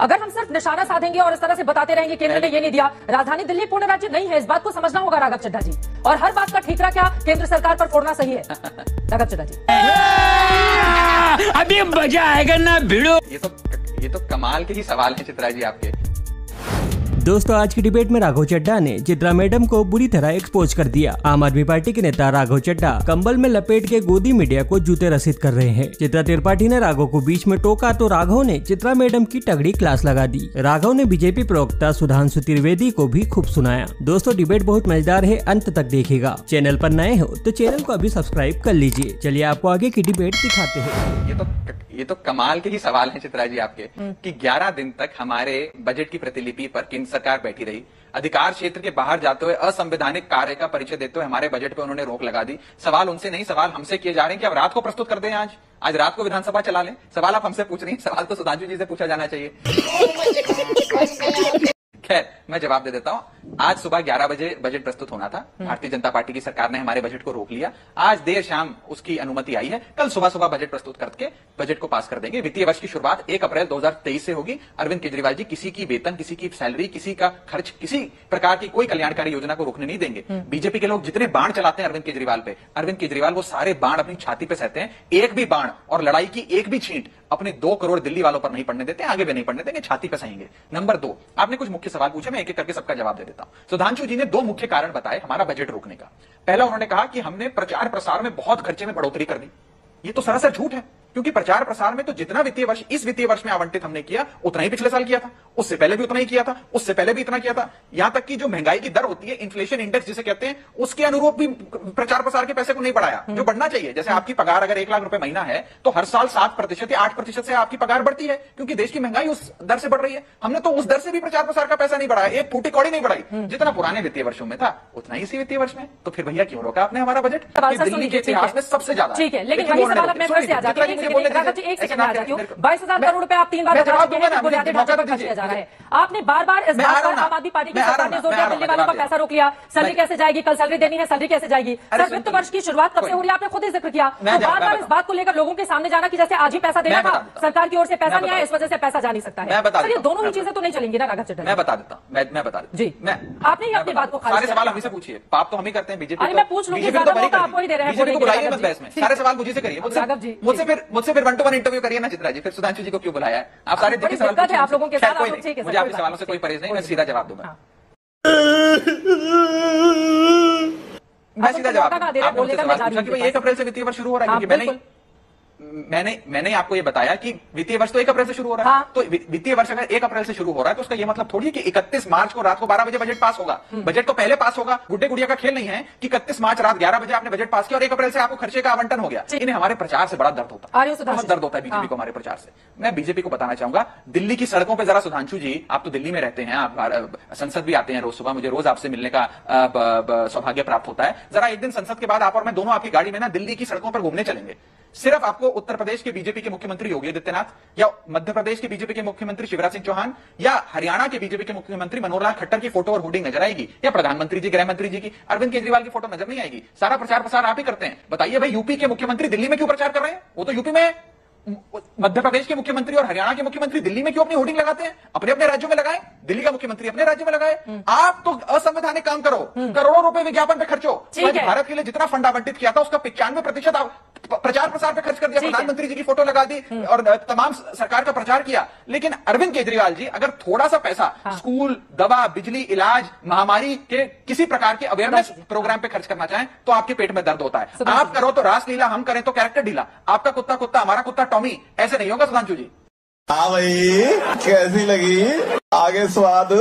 अगर हम सिर्फ निशाना साधेंगे और इस तरह से बताते रहेंगे केंद्र ने ये नहीं दिया, राजधानी दिल्ली पूर्ण राज्य नहीं है, इस बात को समझना होगा राघव चड्ढा जी। और हर बात का ठीकरा क्या केंद्र सरकार पर फोड़ना सही है? राघव चड्ढा जी अभी मजा आएगा ना भिड़ो। ये तो कमाल के ही सवाल हैं चित्रा जी आपके। दोस्तों, आज की डिबेट में राघव चड्ढा ने चित्रा मैडम को बुरी तरह एक्सपोज कर दिया। आम आदमी पार्टी के नेता राघव चड्ढा कंबल में लपेट के गोदी मीडिया को जूते रसीद कर रहे हैं। चित्रा त्रिपाठी ने राघव को बीच में टोका तो राघव ने चित्रा मैडम की तगड़ी क्लास लगा दी। राघव ने बीजेपी प्रवक्ता सुधांशु त्रिवेदी को भी खूब सुनाया। दोस्तों, डिबेट बहुत मजेदार है, अंत तक देखिएगा। चैनल पर नए हो तो चैनल को अभी सब्सक्राइब कर लीजिए। चलिए आपको आगे की डिबेट दिखाते हैं। ये तो कमाल के ही सवाल हैं चित्रा जी आपके कि 11 दिन तक हमारे बजट की प्रतिलिपि पर केंद्र सरकार बैठी रही। अधिकार क्षेत्र के बाहर जाते हुए असंवैधानिक कार्य का परिचय देते हुए हमारे बजट पे उन्होंने रोक लगा दी। सवाल उनसे नहीं, सवाल हमसे किए जा रहे हैं कि अब रात को प्रस्तुत कर दें। आज रात को विधानसभा चला लें। सवाल आप हमसे पूछ रही हैं, सवाल तो सुधांशु जी से पूछा जाना चाहिए। खैर, मैं जवाब दे देता हूं। आज सुबह 11 बजे बजट प्रस्तुत होना था। भारतीय जनता पार्टी की सरकार ने हमारे बजट को रोक लिया। आज देर शाम उसकी अनुमति आई है। कल सुबह सुबह बजट प्रस्तुत करके बजट को पास कर देंगे। वित्तीय वर्ष की शुरुआत 1 अप्रैल 2023 से होगी। अरविंद केजरीवाल जी किसी की वेतन, किसी की सैलरी, किसी का खर्च, किसी प्रकार की कोई कल्याणकारी योजना को रोकने नहीं देंगे। बीजेपी के लोग जितने बाण चलाते हैं अरविंद केजरीवाल वो सारे बाण अपनी छाती पे सहते हैं। एक भी बाण और लड़ाई की एक भी छींट अपने 2 करोड़ दिल्ली वालों पर नहीं पड़ने देते, आगे भी नहीं पड़ने देंगे, छाती पे सहेंगे। नंबर 2, आपने कुछ मुख्य सवाल पूछे, मैं एक एक करके सबका जवाब दे देता हूं। सुधांशु जी ने 2 मुख्य कारण बताए हमारा बजट रोकने का। पहला, उन्होंने कहा कि हमने प्रचार प्रसार में बहुत खर्चे में बढ़ोतरी कर दी। ये तो सरासर झूठ है, क्योंकि प्रचार प्रसार में तो जितना वित्तीय वर्ष इस वित्तीय वर्ष में आवंटित हमने किया उतना ही पिछले साल किया था, उससे पहले भी उतना ही किया था, उससे पहले भी इतना किया था। यहां तक कि जो महंगाई की दर होती है, इन्फ्लेशन इंडेक्स जिसे कहते हैं, उसके अनुरूप भी प्रचार प्रसार के पैसे को नहीं बढ़ाया जो बढ़ना चाहिए। जैसे आपकी पगार अगर 1 लाख रुपए महीना है तो हर साल 7% या 8% से आपकी पगार बढ़ती है, क्योंकि देश की महंगाई उस दर से बढ़ रही है। हमने तो उस दर से भी प्रचार प्रसार का पैसा नहीं बढ़ाया, एक फूटी कौड़ी नहीं बढ़ाई। जितना पुराने वित्तीय वर्षों में था उतना ही इसी वित्तीय वर्ष में। तो फिर भैया क्यों रोका आपने हमारा बजट? दिल्ली के इतिहास में सबसे ज्यादा। ठीक है, लेकिन वही सवाल मैं फिर से आ जाती हूँ। 22,000 करोड़ रुपए आप 3 बार बता चुके हैं, बुनियादी ढांचे पर खर्च किया जा रहा है। आपने बार-बार इस बात पर आम आदमी पार्टी की सरकार ने जोर दिया दिल्ली वालों का पैसा रोक लिया। सैलरी कैसे जाएगी? कल सैलरी देनी है, सैलरी कैसे जाएगी? सर, वित्त वर्ष की शुरुआत कब से हो रही है आपने खुद ही जिक्र किया। तो बार-बार इस बात को लेकर लोगों के सामने जाना कि जैसे आज ही पैसा देना था, सरकार की ओर से पैसा नहीं आया, इस वजह से पैसा जा नहीं सकता है। सर, ये दोनों ही चीजें तो नहीं चलेंगी ना राघव चड्ढा? मैं बता देता हूं, मैं बता देता जी। आपने ही अपनी बात को सारे सवाल हम ही से पूछिए, पाप तो हम ही करते हैं। बीजेपी मैं पूछ लूंगी, आपको ही दे रहे हैं। सारे सवाल मुझे से करिए, मुझसे फिर 1-to-1 इंटरव्यू करिए ना चित्रा जी। फिर सुधांशु जी को क्यों बुलाया है? आप सारे दिक्कत है आप लोगों के साथ। मुझे आपके सवालों से कोई परहेज नहीं, मैं सीधा जवाब दूंगा। मैं सीधा जवाब दूंगा। 1 अप्रैल से वित्तीय वर्ष शुरू हो रहा है, क्योंकि मैंने आपको ये बताया कि वित्तीय वर्ष तो 1 अप्रैल से शुरू हो रहा है। तो वित्तीय वर्ष अगर 1 अप्रैल से शुरू हो रहा है तो उसका ये मतलब थोड़ी है कि 31 मार्च को रात को 12 बजे बजट पास होगा। बजट तो पहले पास होगा। गुड्डे गुड़िया का खेल नहीं है कि 31 मार्च रात 11 बजे आपने बजट पास किया और 1 अप्रैल से आपको खर्चे का आवंटन हो गया। इन्हें हमारे प्रचार से बड़ा दर्द होता है, बहुत दर्द होता है बीजेपी को हमारे प्रचार से। मैं बीजेपी को बताना चाहूंगा, दिल्ली की सड़कों पर जरा सुधांशु जी, आप तो दिल्ली में रहते हैं, आप संसद भी आते हैं रोज सुबह, मुझे रोज आपसे मिलने का सौभाग्य प्राप्त होता है। जरा एक दिन संसद के बाद आप और मैं दोनों आपकी गाड़ी में ना दिल्ली की सड़कों पर घूमने चलेंगे। सिर्फ आपको उत्तर प्रदेश के बीजेपी के मुख्यमंत्री योगी आदित्यनाथ या मध्य प्रदेश के बीजेपी के मुख्यमंत्री शिवराज सिंह चौहान या हरियाणा के बीजेपी के मुख्यमंत्री मनोहर लाल खट्टर की फोटो और होर्डिंग नजर आएगी, या प्रधानमंत्री जी, गृह मंत्री जी की, अरविंद केजरीवाल की फोटो नजर नहीं आएगी। सारा प्रचार प्रसार आप ही करते हैं। बताइए भाई, यूपी के मुख्यमंत्री दिल्ली में क्यों प्रचार कर रहे हैं? वो तो यूपी में, मध्य प्रदेश के मुख्यमंत्री और हरियाणा के मुख्यमंत्री दिल्ली में क्यों अपनी होर्डिंग लगाते हैं? अपने अपने राज्यों में लगाए, दिल्ली का मुख्यमंत्री अपने राज्य में लगाए। आप तो असंवैधानिक काम करो, करोड़ों रुपए विज्ञापन पे खर्चो। भारत के लिए जितना फंड आवंटित किया था उसका 95% प्रचार प्रसार पे खर्च कर दिया। प्रधानमंत्री जी की फोटो लगा दी और तमाम सरकार का प्रचार किया। लेकिन अरविंद केजरीवाल जी अगर थोड़ा सा पैसा स्कूल, दवा, बिजली, इलाज, महामारी के किसी प्रकार के अवेयरनेस प्रोग्राम पे खर्च करना चाहें तो आपके पेट में दर्द होता है। आप करो तो रासलीला, हम करें तो कैरेक्टर ढीला। आपका कुत्ता कुत्ता, हमारा कुत्ता टॉमी, ऐसे नहीं होगा सुधांशु जी। हाँ भाई, कैसी लगी आगे स्वाद?